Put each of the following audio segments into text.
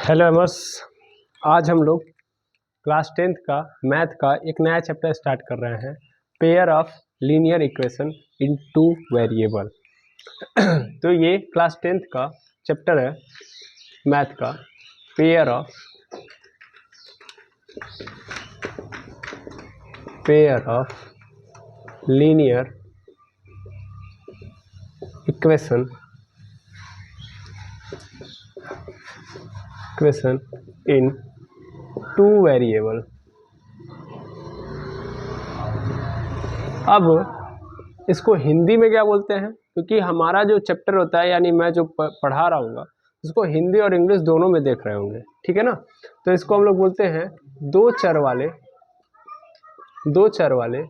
Hello एमर्स, आज हम लोग क्लास 10th का मैथ का एक नया चैप्टर स्टार्ट कर रहे हैं, pair of linear equation in two variable. तो ये क्लास 10th का चैप्टर है मैथ का, pair of linear equation in two variable. अब इसको हिंदी में क्या बोलते हैं, क्योंकि हमारा जो चैप्टर होता है यानी मैं जो पढ़ा रहा हूँ उसको हिंदी और इंग्लिश दोनों में देख रहे होंगे, ठीक है ना। तो इसको हम लोग बोलते हैं दो चर वाले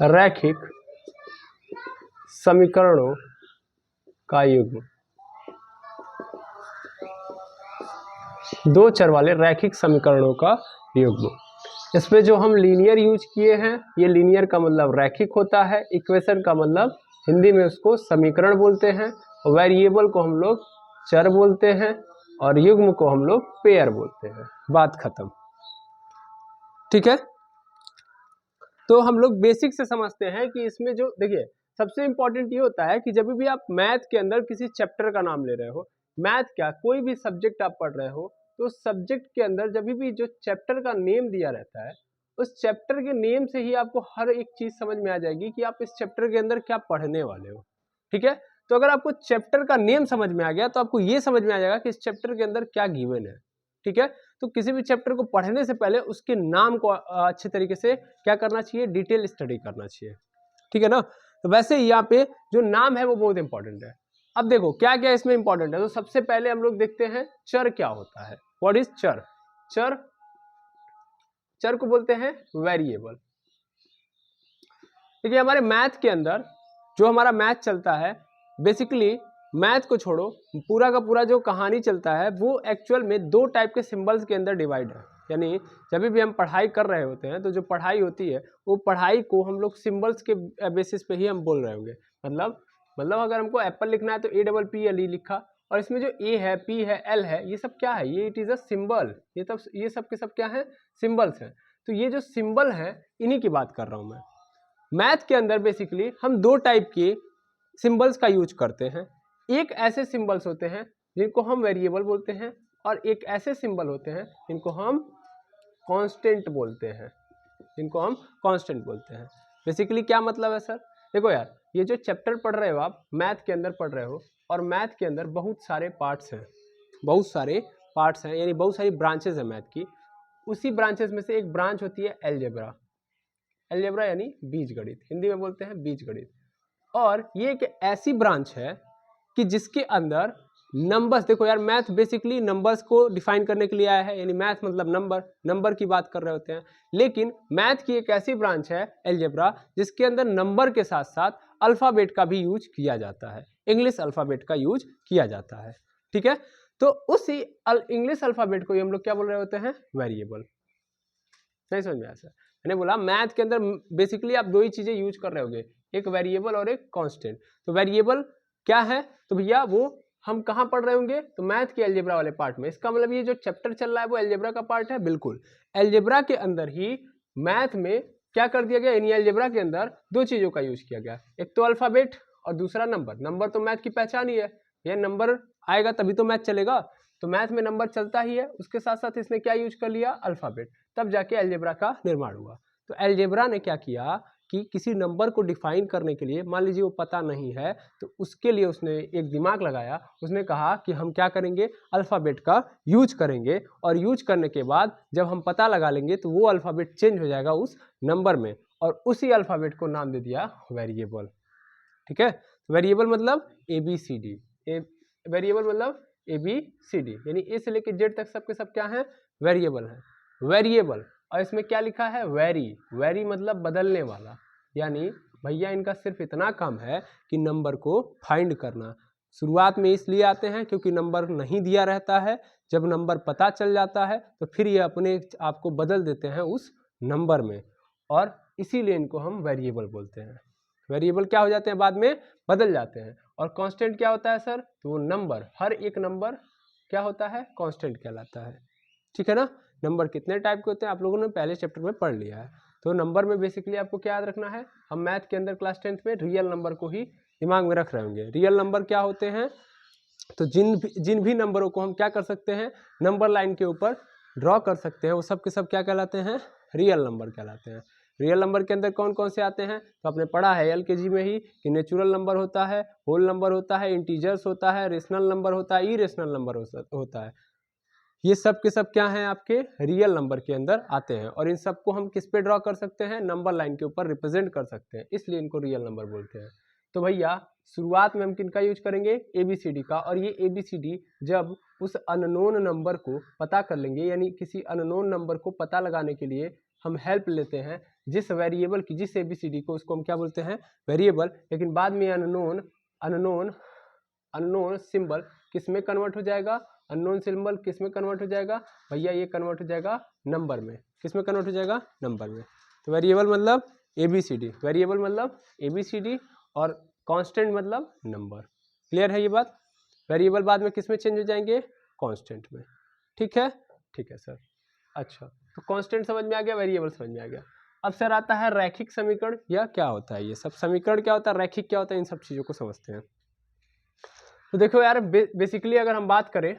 रैखिक समीकरणों का युग्म। दो चर वाले रैखिक समीकरणों का युग्म। इसमें जो हम लीनियर यूज किए हैं, ये लीनियर का मतलब रैखिक होता है, इक्वेशन का मतलब हिंदी में उसको समीकरण बोलते हैं, वेरिएबल को हम लोग चर बोलते हैं और युग्म को हम लोग पेयर बोलते हैं। बात खत्म, ठीक है। तो हम लोग बेसिक से समझते हैं कि इसमें जो देखिए सबसे इंपॉर्टेंट ये होता है कि जब भी आप मैथ के अंदर किसी चैप्टर का नाम ले रहे हो, मैथ क्या कोई भी सब्जेक्ट आप पढ़ रहे हो, तो उस सब्जेक्ट के अंदर जब भी जो चैप्टर का नेम दिया रहता है, उस चैप्टर के नेम से ही आपको हर एक चीज समझ में आ जाएगी कि आप इस चैप्टर के अंदर क्या पढ़ने वाले हो, ठीक है। तो अगर आपको चैप्टर का नेम समझ में आ गया तो आपको ये समझ में आ जाएगा कि इस चैप्टर के अंदर क्या गिवन है, ठीक है। तो किसी भी चैप्टर को पढ़ने से पहले उसके नाम को अच्छे तरीके से क्या करना चाहिए, डिटेल स्टडी करना चाहिए, ठीक है ना। तो वैसे यहाँ पे जो नाम है वो बहुत इंपॉर्टेंट है। अब देखो क्या क्या इसमें इंपॉर्टेंट है। तो सबसे पहले हम लोग देखते हैं चर क्या होता है। व्हाट इज चर? चर को बोलते हैं वेरिएबल। देखिए हमारे मैथ के अंदर जो हमारा मैथ चलता है, बेसिकली मैथ को छोड़ो, पूरा का पूरा जो कहानी चलता है वो एक्चुअल में दो टाइप के सिंबल्स के अंदर डिवाइड है। यानी जब भी हम पढ़ाई कर रहे होते हैं तो जो पढ़ाई होती है वो पढ़ाई को हम लोग सिंबल्स के बेसिस पे ही हम बोल रहे होंगे। मतलब अगर हमको एप्पल लिखना है तो APPLE लिखा, और इसमें जो ए है, पी है, एल है, ये सब क्या है, ये इट इज अ सिंबल। ये सब के सब क्या है, सिंबल्स हैं। तो ये जो सिंबल है इन्हीं की बात कर रहा हूँ मैं। मैथ के अंदर बेसिकली हम दो टाइप के सिंबल्स का यूज करते हैं। एक ऐसे सिंबल्स होते हैं जिनको हम वेरिएबल बोलते हैं, और एक ऐसे सिंबल होते हैं जिनको हम कांस्टेंट बोलते हैं। बेसिकली क्या मतलब है सर? देखो यार, ये जो चैप्टर पढ़ रहे हो आप, मैथ के अंदर पढ़ रहे हो, और मैथ के अंदर बहुत सारे पार्ट्स हैं, यानी बहुत सारी ब्रांचेस है मैथ की। उसी ब्रांचेस में से एक ब्रांच होती है एलजेब्रा यानी बीजगणित, हिंदी में बोलते हैं बीजगणित। और ये एक ऐसी ब्रांच है कि जिसके अंदर नंबर्स, देखो यार मैथ बेसिकली नंबर्स को डिफाइन करने के लिए आया है, यानी मैथ मतलब नंबर की बात कर रहे होते हैं। लेकिन मैथ की एक ऐसी ब्रांच है एलजेब्रा जिसके अंदर नंबर के साथ साथ अल्फाबेट का भी यूज किया जाता है, इंग्लिश अल्फाबेट का यूज किया जाता है, ठीक है। तो उसी इंग्लिश अल्फाबेट को हम लोग क्या बोल रहे होते हैं, वेरिएबल। नहीं समझ में आया सर? मैंने बोला मैथ के अंदर बेसिकली आप दो ही चीजें यूज कर रहे होगे, एक वेरिएबल और एक कांस्टेंट। तो वेरिएबल क्या है, तो भैया वो हम कहाँ पढ़ रहे होंगे, तो मैथ के अलजेब्रा वाले पार्ट में। इसका मतलब ये जो चैप्टर चल रहा है वो अलजेब्रा का पार्ट है, बिल्कुल। अलजेब्रा के अंदर ही मैथ में क्या कर दिया गया, यानी अलजेब्रा के अंदर दो चीजों का यूज किया गया, एक तो अल्फाबेट और दूसरा नंबर तो मैथ की पहचान ही है, ये नंबर आएगा तभी तो मैथ चलेगा। तो मैथ में नंबर चलता ही है, उसके साथ साथ इसने क्या यूज कर लिया, अल्फाबेट, तब जाके अलजेब्रा का निर्माण हुआ। तो अलजेब्रा ने क्या किया कि किसी नंबर को डिफाइन करने के लिए, मान लीजिए वो पता नहीं है, तो उसके लिए उसने एक दिमाग लगाया। उसने कहा कि हम क्या करेंगे, अल्फाबेट का यूज करेंगे, और यूज करने के बाद जब हम पता लगा लेंगे तो वो अल्फाबेट चेंज हो जाएगा उस नंबर में, और उसी अल्फाबेट को नाम दे दिया वेरिएबल, ठीक है। वेरिएबल मतलब ABCD, वेरिएबल मतलब ABCD, यानी ए से लेकर जेड तक सबके सब क्या है, वेरिएबल है, वेरिएबल। और इसमें क्या लिखा है, वेरी मतलब बदलने वाला, यानी भैया इनका सिर्फ इतना काम है कि नंबर को फाइंड करना। शुरुआत में इसलिए आते हैं क्योंकि नंबर नहीं दिया रहता है, जब नंबर पता चल जाता है तो फिर ये अपने आप को बदल देते हैं उस नंबर में, और इसीलिए इनको हम वेरिएबल बोलते हैं। वेरिएबल क्या हो जाते हैं, बाद में बदल जाते हैं। और कांस्टेंट क्या होता है सर, तो वो नंबर, हर एक नंबर क्या होता है, कांस्टेंट कहलाता है। ठीक है ना। नंबर कितने टाइप के होते हैं आप लोगों ने पहले चैप्टर में पढ़ लिया है। तो नंबर में बेसिकली आपको क्या याद रखना है, हम मैथ के अंदर क्लास 10th में रियल नंबर को ही दिमाग में रख रहे होंगे। रियल नंबर क्या होते हैं, तो जिन भी नंबरों को हम क्या कर सकते हैं, नंबर लाइन के ऊपर ड्रॉ कर सकते हैं, वो सब के सब क्या कहलाते हैं, रियल नंबर कहलाते हैं। रियल नंबर के अंदर कौन कौन से आते हैं, तो आपने पढ़ा है LKG में ही कि नेचुरल नंबर होता है, होल नंबर होता है, इंटीजर्स होता है, रेशनल नंबर होता है, इरेशनल नंबर होता है। ये सब के सब क्या हैं, आपके रियल नंबर के अंदर आते हैं। और इन सबको हम किस पे ड्रॉ कर सकते हैं, नंबर लाइन के ऊपर रिप्रेजेंट कर सकते हैं, इसलिए इनको रियल नंबर बोलते हैं। तो भैया शुरुआत में हम किनका यूज करेंगे, ABCD का। और ये ABCD जब उस अननोन नंबर को पता कर लेंगे, यानी किसी अननोन नंबर को पता लगाने के लिए हम हेल्प लेते हैं जिस वेरिएबल की, जिस ABCD को, उसको हम क्या बोलते हैं, वेरिएबल। लेकिन बाद में अननोन सिंबल किस में कन्वर्ट हो जाएगा, अननोन सिंबल किस में कन्वर्ट हो जाएगा भैया, ये कन्वर्ट हो जाएगा नंबर में। किस में कन्वर्ट हो जाएगा, नंबर में। तो वेरिएबल मतलब ABCD, वेरिएबल मतलब ABCD, और कांस्टेंट मतलब नंबर। क्लियर है ये बात। वेरिएबल बाद में किस में चेंज हो जाएंगे, कांस्टेंट में। ठीक है, ठीक है सर। अच्छा, तो कांस्टेंट समझ में आ गया, वेरिएबल समझ में आ गया। अब सर आता है रैखिक समीकरण, या क्या होता है ये सब, समीकरण क्या होता है, रैखिक क्या होता है, इन सब चीजों को समझते हैं। तो देखो यार, बेसिकली अगर हम बात करें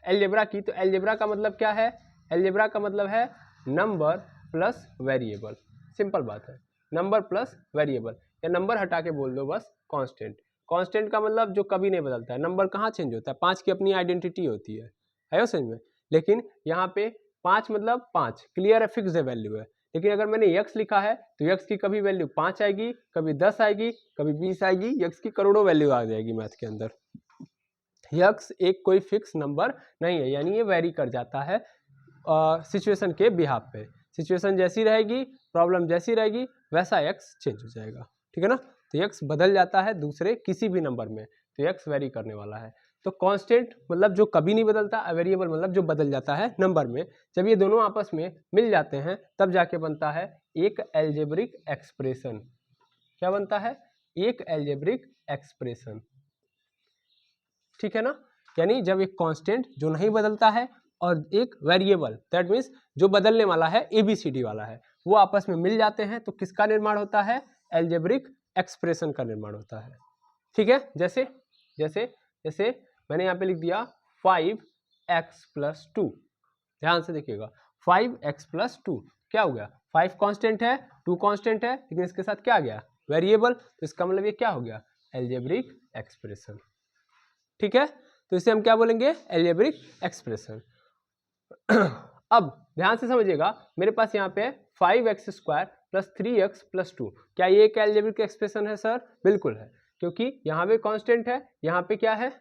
अलजेब्रा की, तो अलजेब्रा का मतलब क्या है, अलजेब्रा का मतलब है नंबर प्लस वेरिएबल। सिंपल बात है, नंबर प्लस वेरिएबल, या नंबर हटा के बोल दो बस कांस्टेंट। कांस्टेंट का मतलब जो कभी नहीं बदलता है। नंबर कहाँ चेंज होता है, 5 की अपनी आइडेंटिटी होती है समझ में। लेकिन यहाँ पे 5 मतलब 5 क्लियर है, फिक्स है, वैल्यू है। लेकिन अगर मैंने x लिखा है तो x की कभी वैल्यू 5 आएगी, कभी 10 आएगी, कभी 20 आएगी, x की करोड़ों वैल्यू आ जाएगी मैथ के अंदर। x एक कोई फिक्स नंबर नहीं है, यानी ये वेरी कर जाता है सिचुएशन के बिहाफ पे। सिचुएशन जैसी रहेगी, प्रॉब्लम जैसी रहेगी, वैसा x चेंज हो जाएगा। ठीक है ना। तो x बदल जाता है दूसरे किसी भी नंबर में, तो x वेरी करने वाला है। तो कांस्टेंट मतलब जो कभी नहीं बदलता, वेरिएबल मतलब जो बदल जाता है नंबर में। जब ये दोनों आपस में मिल जाते हैं तब जाके बनता है एक अलजेब्रिक एक्सप्रेशन। क्या बनता है, एक अलजेब्रिक एक्सप्रेशन। ठीक है ना। यानी जब एक कांस्टेंट जो नहीं बदलता है और एक वेरिएबल, दैट मीन्स जो बदलने वाला है, ABCD वाला है, वो आपस में मिल जाते हैं तो किसका निर्माण होता है, अलजेब्रिक एक्सप्रेशन का निर्माण होता है। ठीक है। जैसे जैसे जैसे मैंने यहाँ पे लिख दिया 5x + 2। ध्यान से देखिएगा, 5x + 2 क्या हो गया, 5 कांस्टेंट है, 2 कांस्टेंट है, लेकिन इसके साथ क्या आ गया, वेरिएबल। तो इसका मतलब ये क्या हो गया, अलजेब्रिक एक्सप्रेशन। ठीक है। तो इसे हम क्या बोलेंगे, अलजेब्रिक एक्सप्रेशन। अब ध्यान से समझिएगा, मेरे पास यहाँ पे 5x² + 3x + 2, क्या ये एक अलजेब्रिक एक्सप्रेशन है सर, बिल्कुल है, क्योंकि यहाँ पे कांस्टेंट है, यहाँ पे क्या है,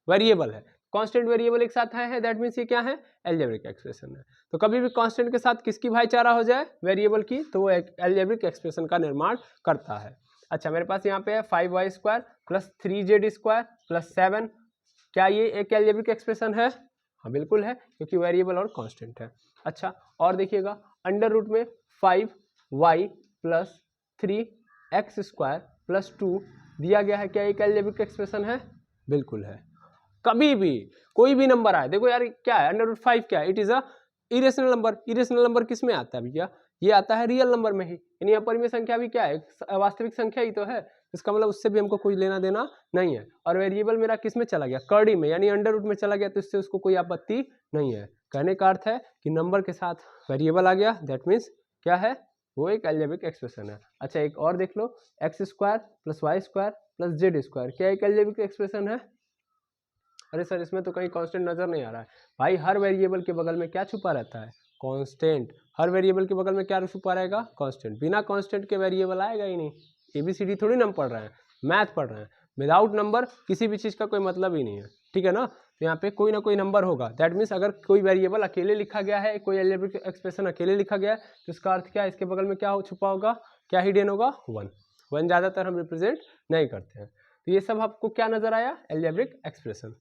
वेरिएबल है। कांस्टेंट वेरिएबल एक साथ है, दैट मीन्स ये क्या है, अलजेब्रिक एक्सप्रेशन है। तो कभी भी कांस्टेंट के साथ किसकी भाईचारा हो जाए, वेरिएबल की, तो वो एक अलजेब्रिक एक्सप्रेशन का निर्माण करता है। अच्छा, मेरे पास यहाँ पे है 5y² + 3z² + 7, क्या ये एक अलजेब्रिक एक्सप्रेशन है, हाँ बिल्कुल है, क्योंकि वेरिएबल और कांस्टेंट है। अच्छा, और देखिएगा अंडर रूट में 5y + 3x² + 2 दिया गया है, क्या एक अलजेब्रिक एक्सप्रेशन है, बिल्कुल है। कभी भी कोई भी नंबर आए, देखो यार क्या है, अंडर रूट 5 क्या है, it is a irrational number. Irrational number किस में आता है भैया, ये आता है रियल नंबर में ही, यानी अपरिमेय संख्या भी क्या है, वास्तविक संख्या ही तो है। इसका मतलब उससे भी हमको कोई लेना देना नहीं है। और वेरिएबल मेरा किस में चला गया, कर्डी में, यानी अंडर रूट में चला गया, तो इससे उसको कोई आपत्ति नहीं है। कहने का अर्थ है कि नंबर के साथ वेरिएबल आ गया, दैट मीन्स क्या है, वो एक अलजेब्रिक एक्सप्रेशन है। अच्छा, एक और देख लो, x² + y² + z², क्या एक अलजेब्रिक एक्सप्रेशन है, अरे सर इसमें तो कहीं कांस्टेंट नजर नहीं आ रहा है। भाई हर वेरिएबल के बगल में क्या छुपा रहता है, कांस्टेंट। हर वेरिएबल के बगल में क्या छुपा रहेगा, कांस्टेंट। बिना कांस्टेंट के वेरिएबल आएगा ही नहीं। ABCD थोड़ी ना हम पढ़ रहे हैं, मैथ पढ़ रहे हैं। विदाउट नंबर किसी भी चीज़ का कोई मतलब ही नहीं है। ठीक है ना। तो यहाँ पे कोई ना कोई नंबर होगा, दैट मीन्स अगर कोई वेरिएबल अकेले लिखा गया है, कोई अलजेब्रिक एक्सप्रेशन अकेले लिखा गया है, तो इसका अर्थ क्या है, इसके बगल में क्या छुपा होगा, क्या हिडन होगा, 1। 1 ज़्यादातर हम रिप्रेजेंट नहीं करते हैं। तो ये सब आपको क्या नजर आया, अलजेब्रिक एक्सप्रेशन।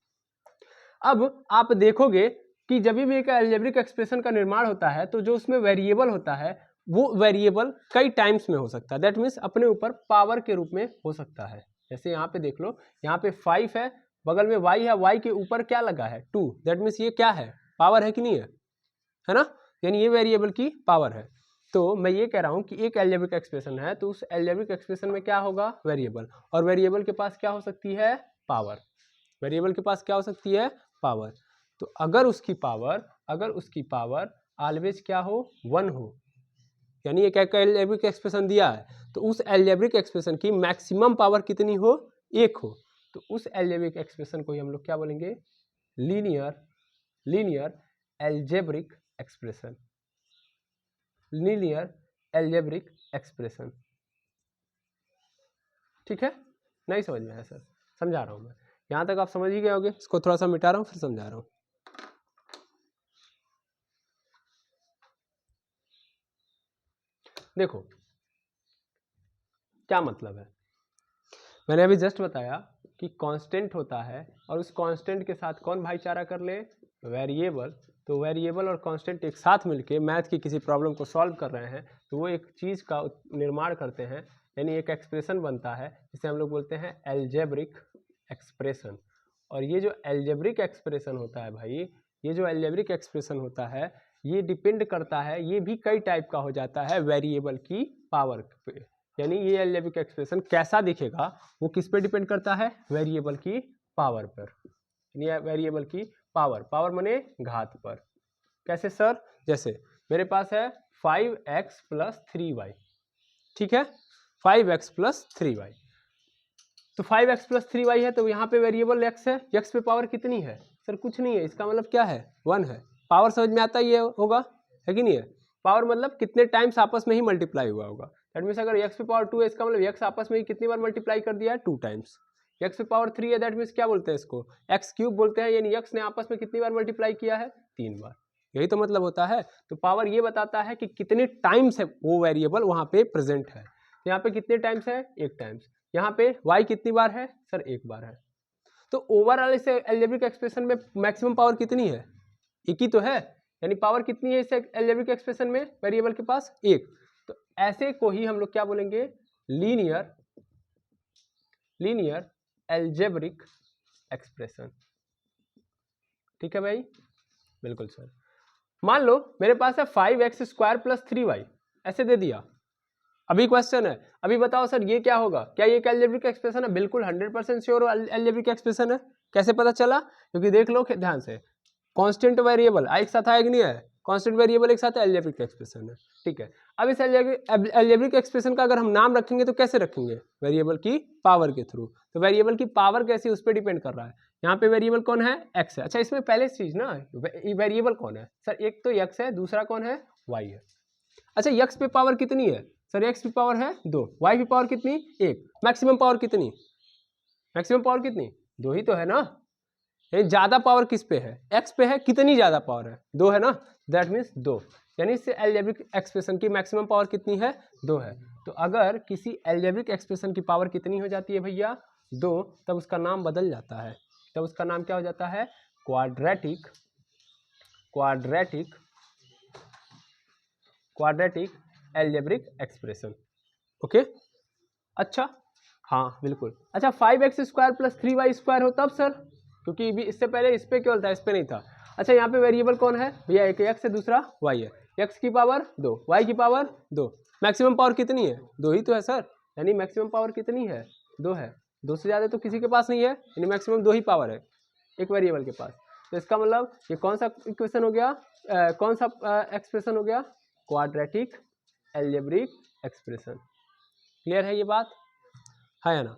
अब आप देखोगे कि जब भी एक अलजेब्रिक एक्सप्रेशन का निर्माण होता है, तो जो उसमें वेरिएबल होता है, वो वेरिएबल कई टाइम्स में हो सकता है, दैट मीन्स अपने ऊपर पावर के रूप में हो सकता है। जैसे यहाँ पे देख लो, यहाँ पे 5 है, बगल में y है, y के ऊपर क्या लगा है 2, दैट मीन्स ये क्या है, पावर है कि नहीं है ना, यानी ये वेरिएबल की पावर है। तो मैं ये कह रहा हूँ कि एक अलजेब्रिक एक्सप्रेशन है तो उस अलजेब्रिक एक्सप्रेशन में क्या होगा, वेरिएबल, और वेरिएबल के पास क्या हो सकती है, पावर, वेरिएबल के पास क्या हो सकती है, पावर। तो अगर उसकी पावर ऑलवेज क्या हो, 1 हो, यानी एक अलजेब्रिक एक्सप्रेशन दिया है तो उस अलजेब्रिक एक्सप्रेशन की मैक्सिमम पावर कितनी हो, 1 हो, तो उस अलजेब्रिक एक्सप्रेशन को ही हम लोग क्या बोलेंगे, linear algebraic expression, linear algebraic expression. ठीक है, नहीं समझ में आया सर, समझा रहा हूँ मैं, यहाँ तक आप समझ ही गए होगे, इसको थोड़ा सा मिटा रहा हूँ फिर समझा रहा हूँ। देखो क्या मतलब है, मैंने अभी जस्ट बताया कि कांस्टेंट होता है और उस कांस्टेंट के साथ कौन भाईचारा कर ले, वेरिएबल। तो वेरिएबल और कांस्टेंट एक साथ मिलके मैथ की किसी प्रॉब्लम को सॉल्व कर रहे हैं तो वो एक चीज़ का निर्माण करते हैं, यानी एक एक्सप्रेशन बनता है जिसे हम लोग बोलते हैं अलजेब्रिक एक्सप्रेशन। और ये जो अलजेब्रिक एक्सप्रेशन होता है भाई, ये जो अलजेब्रिक एक्सप्रेशन होता है ये डिपेंड करता है, ये भी कई टाइप का हो जाता है वेरिएबल की पावर पे, यानी ये अलजेब्रिक एक्सप्रेशन कैसा दिखेगा वो किस पे डिपेंड करता है, वेरिएबल की पावर पर, यानी वेरिएबल की पावर माने घात पर। कैसे सर, जैसे मेरे पास है 5x + 3y, ठीक है, 5x + 3y, तो 5x + 3y है तो यहाँ पे वेरिएबल x है, x पे पावर कितनी है सर, कुछ नहीं है, इसका मतलब क्या है, 1 है। पावर समझ में आता ही होगा, है कि नहीं है, पावर मतलब कितने टाइम्स आपस में ही मल्टीप्लाई हुआ होगा, दैट मीन्स अगर x पे पावर 2 है इसका मतलब x आपस में ही कितनी बार मल्टीप्लाई कर दिया है, 2 टाइम्स। x पे पावर 3 है दैट मीन्स क्या बोलते हैं इसको, x³ बोलते हैं, यानी x ने आपस में कितनी बार मल्टीप्लाई किया है, 3 बार, यही तो मतलब होता है। तो पावर ये बताता है कि कितने टाइम्स है वो वेरिएबल वहाँ पे प्रेजेंट है, तो यहाँ पे कितने टाइम्स है, 1 टाइम्स, यहाँ पे y कितनी बार है सर, 1 बार है। तो ओवरऑल इस अलजेब्रिक एक्सप्रेशन में मैक्सिमम पावर कितनी है, 1 ही तो है, यानी पावर कितनी है इस अलजेब्रिक एक्सप्रेशन में, वेरिएबल के पास 1। तो ऐसे को ही हम लोग क्या बोलेंगे, लीनियर अलजेब्रिक एक्सप्रेशन। ठीक है भाई, बिल्कुल सर। मान लो मेरे पास है 5x² + 3y, ऐसे दे दिया। अभी क्वेश्चन है, अभी बताओ सर ये क्या होगा, क्या ये अलजेब्रिक एक्सप्रेशन है, बिल्कुल 100% श्योर अलजेब्रिक एक्सप्रेशन है। कैसे पता चला, क्योंकि देख लो ध्यान से, कांस्टेंट वेरिएबल एक साथ आया कि नहीं है, कांस्टेंट वेरिएबल एक साथ अलजेब्रिक एक्सप्रेशन है, ठीक है। अब इस अलजेब्रिक एक्सप्रेशन का अगर हम नाम रखेंगे तो कैसे रखेंगे, वेरिएबल की पावर के थ्रू। तो वेरिएबल की पावर कैसी, उस पर डिपेंड कर रहा है, यहाँ पे वेरिएबल कौन है, x है। अच्छा इसमें पहले चीज ना, वेरिएबल कौन है सर, एक तो x है, दूसरा कौन है, y है। अच्छा x पे पावर कितनी है सर, x पे पावर है 2, y पे पावर कितनी, 1, मैक्सिमम पावर कितनी, मैक्सिमम पावर कितनी, 2 ही तो है ना, यानी ज्यादा पावर किस पे है, x पे है, कितनी ज्यादा पावर है, 2 है ना, दैट मीन्स 2, यानी इससे अलजेब्रिक एक्सप्रेशन की मैक्सिमम पावर कितनी है, 2 है। तो अगर किसी अलजेब्रिक एक्सप्रेशन की पावर कितनी हो जाती है भैया, 2, तब उसका नाम बदल जाता है, तब उसका नाम क्या हो जाता है, क्वाड्रेटिक अलजेब्रिक एक्सप्रेशन। ओके, अच्छा हाँ बिल्कुल। अच्छा 5x² + 3y² हो तब सर, क्योंकि भी इससे पहले इस पे केवल था, इस पे नहीं था। अच्छा यहाँ पे वेरिएबल कौन है भैया, एक x है, दूसरा y है, x की पावर 2, y की पावर 2, मैक्सिमम पावर कितनी है, 2 ही तो है सर, यानी मैक्सिमम पावर कितनी है, 2 है, 2 से ज़्यादा तो किसी के पास नहीं है, यानी मैक्सिमम 2 ही पावर है एक वेरिएबल के पास। तो इसका मतलब ये कौन सा इक्वेशन हो गया, कौन सा एक्सप्रेशन हो गया, क्वाड्रेटिक अलजेब्रिक एक्सप्रेशन। क्लियर है ये बात, है या ना,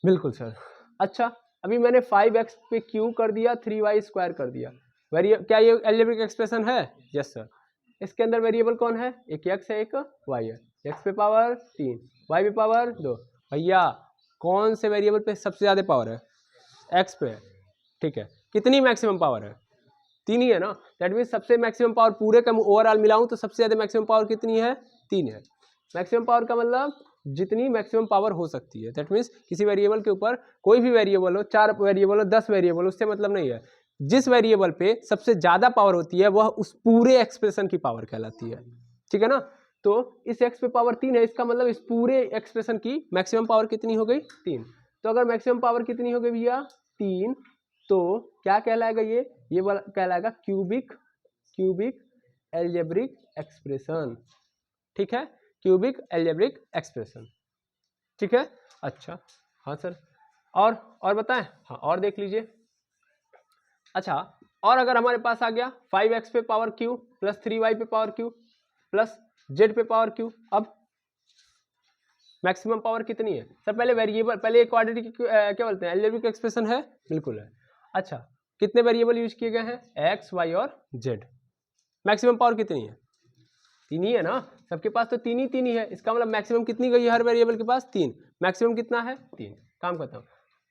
बिल्कुल सर। अच्छा अभी मैंने 5x पे क्यू कर दिया, 3y² कर दिया, क्या ये अलजेब्रिक एक्सप्रेशन है, यस सर। इसके अंदर वेरिएबल कौन है, एक x है, एक y है, x पे पावर 3, y पे पावर 2, भैया कौन से वेरिएबल पे सबसे ज़्यादा पावर है, x पे है, ठीक है, कितनी मैक्सिमम पावर है, 3 ही है ना, दैट मीन्स सबसे मैक्सिमम पावर पूरे का ओवरऑल मिलाऊं तो सबसे ज़्यादा मैक्सिमम पावर कितनी है, 3 है। मैक्सिमम पावर का मतलब जितनी मैक्सिमम पावर हो सकती है, दैट मीन्स किसी वेरिएबल के ऊपर कोई भी वेरिएबल हो, 4 वेरिएबल हो, 10 वेरिएबल, उससे मतलब नहीं है, जिस वेरिएबल पे सबसे ज़्यादा पावर होती है वह उस पूरे एक्सप्रेशन की पावर कहलाती है, ठीक है ना। तो इस x पे पावर 3 है, इसका मतलब इस पूरे एक्सप्रेशन की मैक्सिमम पावर कितनी हो गई, 3। तो अगर मैक्सिमम पावर कितनी हो गई भैया, 3, तो क्या कहलाएगा ये वाला कहलाएगा क्यूबिक एल्जेब्रिक एक्सप्रेशन। ठीक है, क्यूबिक एल्जेब्रिक एक्सप्रेशन। ठीक है, अच्छा हाँ सर, और बताएं, हाँ और देख लीजिए। अच्छा, और अगर हमारे पास आ गया 5x पे पावर q प्लस 3y पे पावर q प्लस z पे पावर q, अब मैक्सिमम पावर कितनी है सर? पहले वेरिएबल, पहले क्वाड्रेटिक क्या बोलते हैं, एल्जेब्रिक एक्सप्रेशन है, बिल्कुल है। अच्छा, कितने वेरिएबल यूज किए गए हैं? x, y और z। मैक्सिमम पावर कितनी है? 3 ही है ना, सबके पास तो 3 ही है। इसका मतलब मैक्सिमम कितनी गई है हर वेरिएबल के पास? 3। मैक्सिमम कितना है? 3। काम करता हूँ,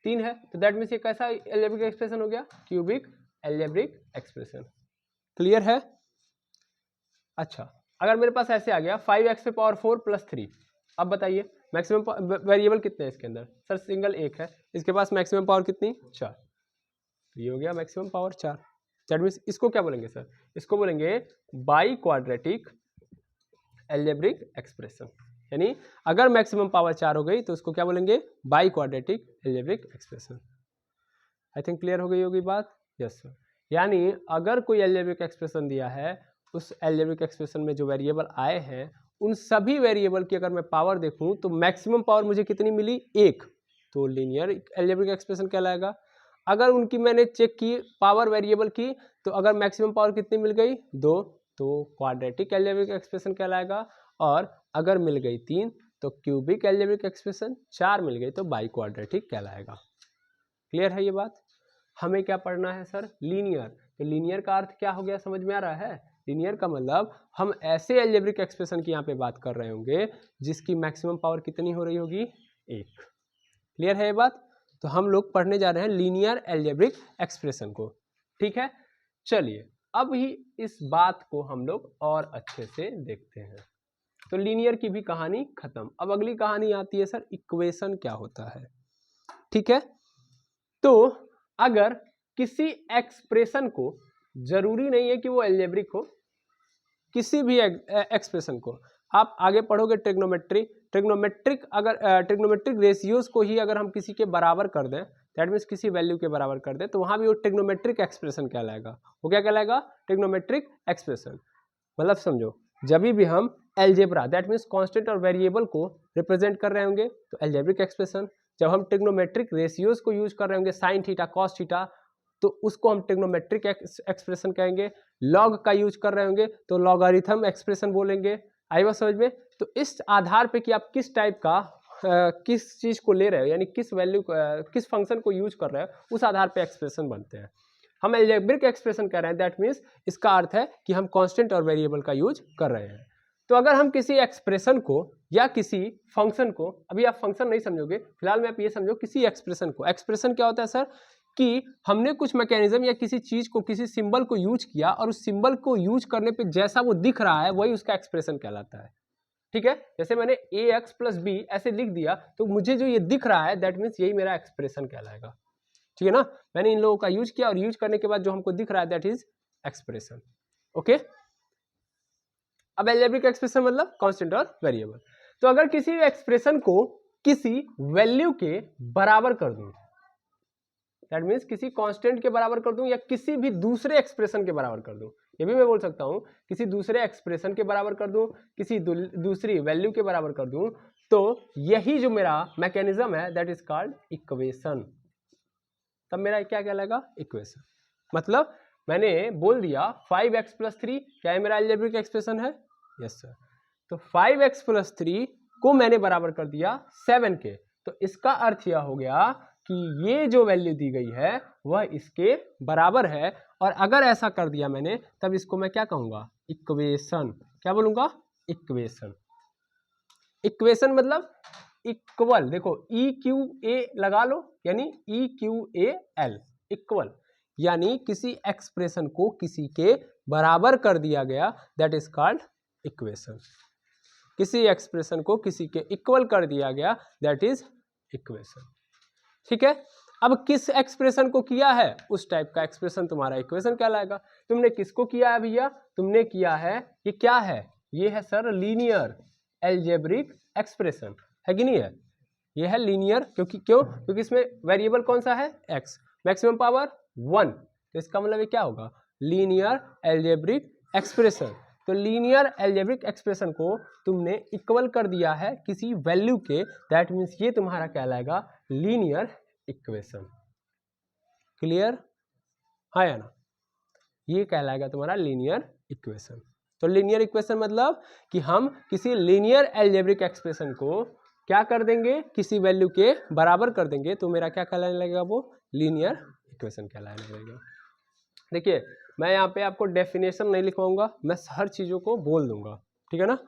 3 है, तो दैट मीन्स ये कैसा एल्जेब्रिक एक्सप्रेशन हो गया? Cubic algebraic expression. क्लियर है? अच्छा, अगर मेरे पास ऐसे आ गया 5x पे पावर 4 प्लस 3, अब बताइए मैक्सिमम वेरिएबल कितने हैं इसके अंदर? सर सिंगल एक है, इसके पास मैक्सिमम पावर कितनी? 4। तो ये हो गया मैक्सिमम पावर 4। दैट मीन्स इसको क्या बोलेंगे सर? इसको बोलेंगे बाई क्वाड्रेटिक एल्जेब्रिक एक्सप्रेशन। यानी अगर मैक्सिमम पावर 4 हो गई तो उसको क्या बोलेंगे? By quadratic algebraic expression. I think clear हो गई होगी बात? Yes sir. यानी अगर कोई एल्जेब्रिक एक्सप्रेशन दिया है, उस एल्जेब्रिक एक्सप्रेशन में जो वेरिएबल आए हैं उन सभी वेरिएबल की अगर मैं पावर देखूं तो मैक्सिमम पावर मुझे कितनी मिली? 1, तो लीनियर एल्जेब्रिक एक्सप्रेशन कहलाएगा। अगर उनकी मैंने चेक की पावर वेरिएबल की, तो अगर मैक्सिमम पावर कितनी मिल गई? 2, तो क्वाड्रेटिक एल्जेब्रिक एक्सप्रेशन कहलाएगा। और अगर मिल गई 3 तो क्यूबिक एल्जेब्रिक एक्सप्रेशन, 4 मिल गई तो बाई क्वाड्रेटिक कहलाएगा। क्लियर है ये बात? हमें क्या पढ़ना है सर? लीनियर। तो लीनियर का अर्थ क्या हो गया, समझ में आ रहा है? लीनियर का मतलब हम ऐसे एल्जेब्रिक एक्सप्रेशन की यहाँ पे बात कर रहे होंगे जिसकी मैक्सिमम पावर कितनी हो रही होगी? 1। क्लियर है ये बात? तो हम लोग पढ़ने जा रहे हैं लीनियर एल्जेब्रिक एक्सप्रेशन को। ठीक है, चलिए अब ही इस बात को हम लोग और अच्छे से देखते हैं। तो लीनियर की भी कहानी खत्म। अब अगली कहानी आती है सर, इक्वेशन क्या होता है। ठीक है, तो अगर किसी एक्सप्रेशन को, जरूरी नहीं है कि वो एल्जेब्रिक हो, किसी भी एक्सप्रेशन को आप आगे पढ़ोगे ट्रिग्नोमेट्रिक अगर ट्रिग्नोमेट्रिक रेशियोज को ही अगर हम किसी के बराबर कर दें, दैट मीन्स किसी वैल्यू के बराबर कर दें, तो वहां भी वो ट्रिग्नोमेट्रिक एक्सप्रेशन कहलाएगा। वो क्या कहलाएगा? Trigonometric expression. मतलब समझो, जब भी हम एल्जेब्रा दैट मीन्स कांस्टेंट और वेरिएबल को रिप्रेजेंट कर रहे होंगे तो एल्जेब्रिक एक्सप्रेशन। जब हम ट्रिग्नोमेट्रिक रेशियोज को यूज कर रहे होंगे, साइन थीटा कॉस थीटा, तो उसको हम ट्रिग्नोमेट्रिक एक्सप्रेशन कहेंगे। लॉग का यूज कर रहे होंगे तो लॉगरिथम एक्सप्रेशन बोलेंगे। आई बात समझ में? तो इस आधार पे कि आप किस टाइप का किस चीज को ले रहे हो, यानी किस वैल्यू किस फंक्शन को यूज कर रहे हो, उस आधार पे एक्सप्रेशन बनते हैं। हम एल्जेब्रिक एक्सप्रेशन कर रहे हैं, दैट मीन्स इसका अर्थ है कि हम कांस्टेंट और वेरिएबल का यूज कर रहे हैं। तो अगर हम किसी एक्सप्रेशन को या किसी फंक्शन को, अभी आप फंक्शन नहीं समझोगे, फिलहाल में आप ये समझो किसी एक्सप्रेशन को। एक्सप्रेशन क्या होता है सर? कि हमने कुछ मैकेनिज्म या किसी चीज को, किसी सिंबल को यूज किया और उस सिंबल को यूज करने पे जैसा वो दिख रहा है वही उसका एक्सप्रेशन कहलाता है। ठीक है, जैसे मैंने ax + b ऐसे लिख दिया तो मुझे जो ये दिख रहा है दैट मीन्स यही मेरा एक्सप्रेशन कहलाएगा। ठीक है ना, मैंने इन लोगों का यूज किया और यूज करने के बाद जो हमको दिख रहा है दैट इज एक्सप्रेशन। ओके, अब एल्जेब्रिक एक्सप्रेशन मतलब कांस्टेंट और वेरिएबल। तो अगर किसी एक्सप्रेशन को किसी वैल्यू के बराबर कर दूं, दैट मीन्स किसी कांस्टेंट के बराबर कर दूं या किसी भी दूसरे एक्सप्रेशन के बराबर कर दूं, ये भी मैं बोल सकता हूं, किसी दूसरे एक्सप्रेशन के बराबर कर दूं, किसी दूसरी वैल्यू के बराबर कर दूं, तो यही जो मेरा मैकेनिज्म है दैट इज कॉल्ड इक्वेशन। तब मेरा क्या कहलाएगा? इक्वेशन। मतलब मैंने बोल दिया 5x + 3 क्या है मेरा एल्जेब्रिक एक्सप्रेशन है? Yes sir. तो 5x + 3 को मैंने बराबर कर दिया 7 के, तो इसका अर्थ यह हो गया कि ये जो वैल्यू दी गई है वह इसके बराबर है। और अगर ऐसा कर दिया मैंने तब इसको मैं क्या कहूंगा? इक्वेशन। क्या बोलूंगा? इक्वेशन। इक्वेशन मतलब इक्वल। देखो EQA लगा लो, यानी EQAL, इक्वल, यानी किसी एक्सप्रेशन को किसी के बराबर कर दिया गया दैट इज कॉल्ड इक्वेशन। किसी एक्सप्रेशन को किसी के इक्वल कर दिया गया दैट इज इक्वेशन। ठीक है, अब किस एक्सप्रेशन को किया है उस टाइप का एक्सप्रेशन तुम्हारा इक्वेशन कहलाएगा। तुमने किसको किया है भैया? तुमने किया है, ये क्या है? ये है सर लीनियर एल्जेब्रिक एक्सप्रेशन, है कि नहीं है? ये है लीनियर। क्योंकि क्यों? क्योंकि इसमें वेरिएबल कौन सा है? x। मैक्सिमम पावर 1, तो इसका मतलब ये क्या होगा, लीनियर अलजेब्रिक एक्सप्रेशन। तो लीनियर अलजेब्रिक एक्सप्रेशन को तुमने इक्वल कर दिया है किसी वैल्यू के, दैट मीन्स ये तुम्हारा कहलाएगा लीनियर इक्वेशन। क्लियर, हाँ या ना, ये कहलाएगा तुम्हारा लीनियर इक्वेशन। तो लीनियर इक्वेशन मतलब कि हम किसी लीनियर अलजेब्रिक एक्सप्रेशन को क्या कर देंगे, किसी वैल्यू के बराबर कर देंगे, तो मेरा क्या कहलाने लगेगा, वो लीनियर इक्वेशन कहलाने लगेगा। देखिए मैं यहाँ पे आपको डेफिनेशन नहीं लिखवाऊंगा, मैं हर चीज़ों को बोल दूंगा, ठीक है ना।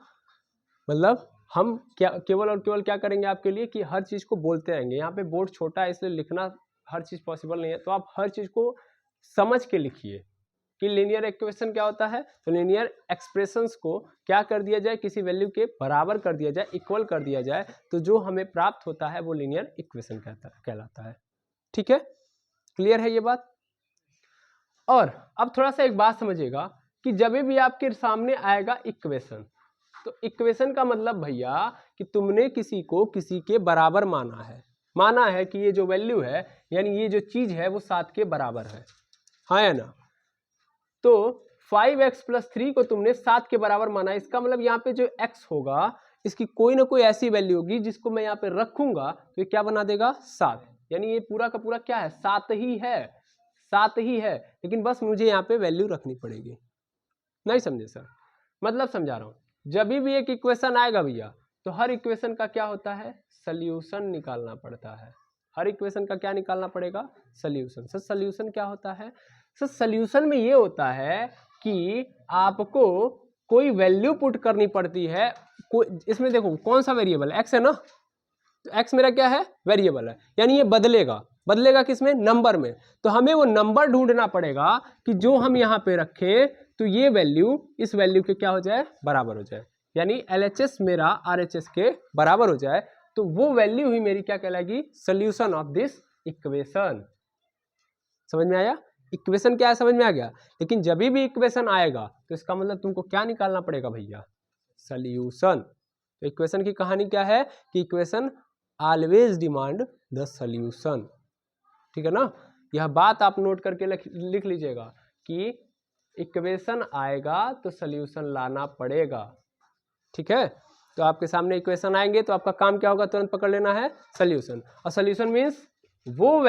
मतलब हम क्या केवल और केवल क्या करेंगे आपके लिए कि हर चीज़ को बोलते रहेंगे। यहाँ पे बोर्ड छोटा है इसलिए लिखना हर चीज़ पॉसिबल नहीं है, तो आप हर चीज़ को समझ के लिखिए कि लीनियर इक्वेशन क्या होता है। तो लीनियर एक्सप्रेशंस को क्या कर दिया जाए, किसी वैल्यू के बराबर कर दिया जाए, इक्वल कर दिया जाए, तो जो हमें प्राप्त होता है वो लीनियर इक्वेशन कहलाता है। ठीक है, क्लियर है ये बात। और अब थोड़ा सा एक बात समझिएगा कि जब भी आपके सामने आएगा इक्वेशन, तो इक्वेशन का मतलब भैया कि तुमने किसी को किसी के बराबर माना है कि ये जो वैल्यू है यानी ये जो चीज है वो 7 के बराबर है, हाँ या ना। तो 5x + 3 को तुमने 7 के बराबर माना, इसका मतलब यहाँ पे जो x होगा इसकी कोई ना कोई ऐसी वैल्यू होगी जिसको मैं यहाँ पे रखूंगा तो ये क्या बना देगा, 7। यानी ये पूरा का पूरा क्या है, 7 ही है, 7 ही है, लेकिन बस मुझे यहाँ पे वैल्यू रखनी पड़ेगी। नहीं समझे सर, मतलब समझा रहा हूँ। जब भी एक इक्वेशन आएगा भैया तो हर इक्वेशन का क्या होता है, सोल्यूशन निकालना पड़ता है। हर इक्वेशन का क्या निकालना पड़ेगा, सोल्यूशन। सर सोल्यूशन क्या होता है, सर सोल्यूशन में ये होता है कि आपको कोई वैल्यू पुट करनी पड़ती है। इसमें देखो कौन सा वेरिएबल है, एक्स है ना, तो एक्स मेरा क्या है, वेरिएबल है, यानी ये बदलेगा किसमें, नंबर में। तो हमें वो नंबर ढूंढना पड़ेगा कि जो हम यहाँ पे रखें तो ये वैल्यू इस वैल्यू के क्या हो जाए, बराबर हो जाए, यानी LHS मेरा RHS के बराबर हो जाए, तो वो वैल्यू ही मेरी क्या कहलाएगी, सोल्यूशन ऑफ दिस इक्वेशन। समझ में आया, इक्वेशन क्या है समझ में आ गया। लेकिन जब भी इक्वेशन आएगा तो इसका मतलब तुमको क्या निकालना पड़ेगा भैया, सोल्यूशन। तो इक्वेशन की कहानी क्या है कि equation always demand the solution, ठीक है ना। यह बात आप नोट करके लिख लीजिएगा कि इक्वेशन आएगा तो सोल्यूशन लाना पड़ेगा, ठीक है। तो आपके सामने इक्वेशन आएंगे तो आपका काम क्या होगा, तुरंत पकड़ लेना है सोल्यूशन। और सोल्यूशन मीन्स वो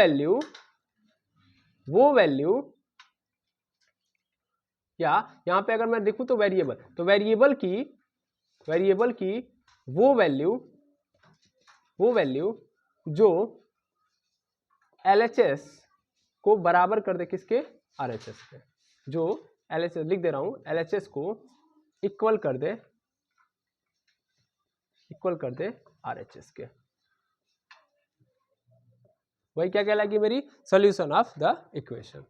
या यहाँ पे अगर मैं देखूं तो वेरिएबल, तो वेरिएबल की वो वैल्यू जो LHS को बराबर कर दे किसके, RHS के। जो LHS लिख दे रहा हूं, LHS को इक्वल कर दे RHS के, वही क्या कहलाएगी, मेरी सोल्यूशन ऑफ द इक्वेशन।